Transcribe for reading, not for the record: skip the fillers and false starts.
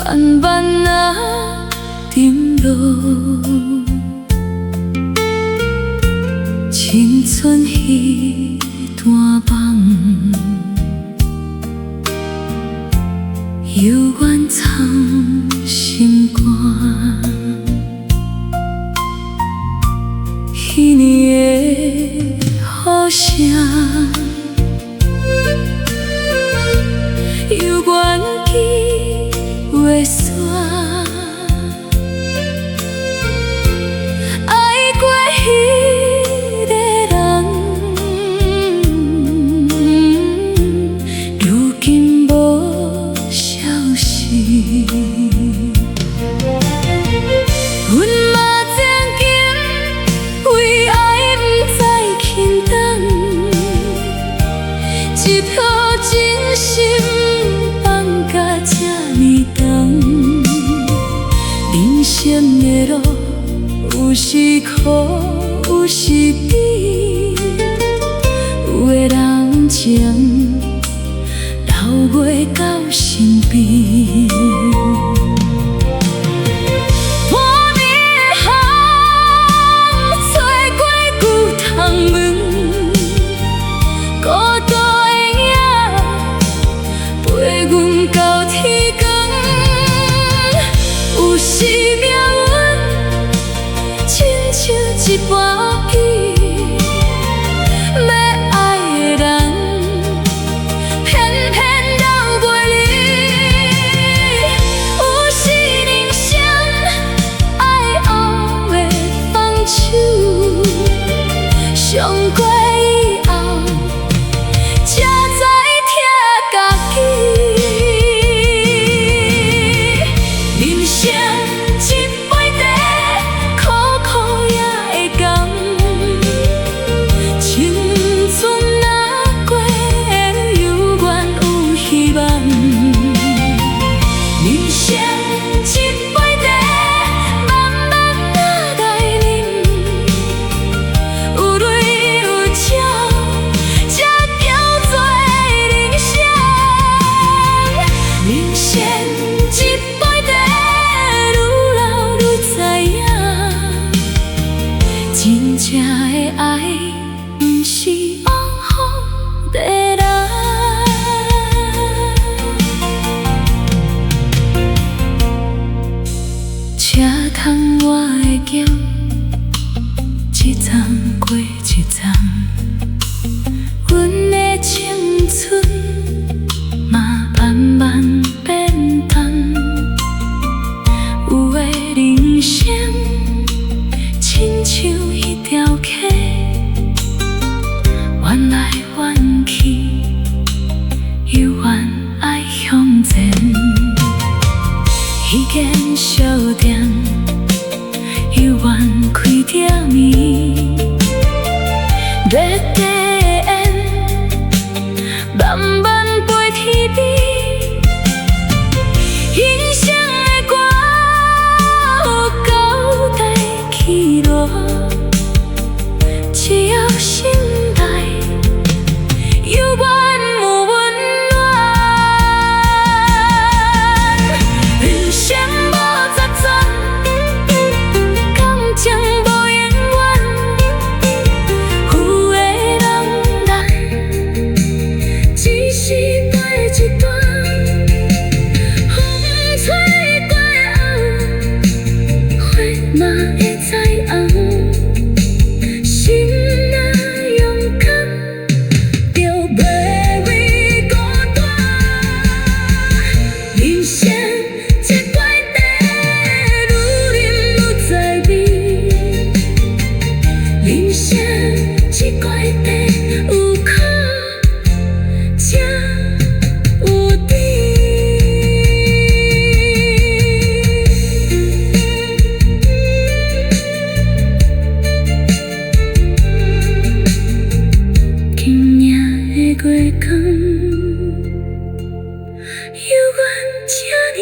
慢慢啊沉落，青春彼段梦，犹原藏心肝。彼年的雨声，犹原记月线。爱过彼个人，如今无消息。阮嘛曾经为爱不知轻重，一颗真心放甲这呢重。人生的路有时苦，有时悲，有的人情留袂到身边。一盘棋，要爱的人，偏偏留袂离。有时人生爱后的放手，伤过以后，才知疼家己。人生一杯茶，苦苦也会甘。青春若过，犹原有希望。人生一杯茶，慢慢啊来啉，有泪有笑，才叫做人生。人生一杯茶，愈老愈知影，真正的爱不是往后的人。车窗外的桥，一站过一站，阮的青春嘛慢慢变淡。有的人生亲像一条溪，弯来弯去，犹原爱向前。彼间小店犹原开着暝，热茶烟慢慢飞天边。人生的歌有交代起落，只要心内犹原有温暖。人生无十全，感情无永远，有的人来，只是买一段。风吹过后，花嘛会再红。心若勇敢，就袂为孤单。人生一杯茶，愈饮愈知味。人生一杯茶，有苦才有甜。今夜的月光，犹原这呢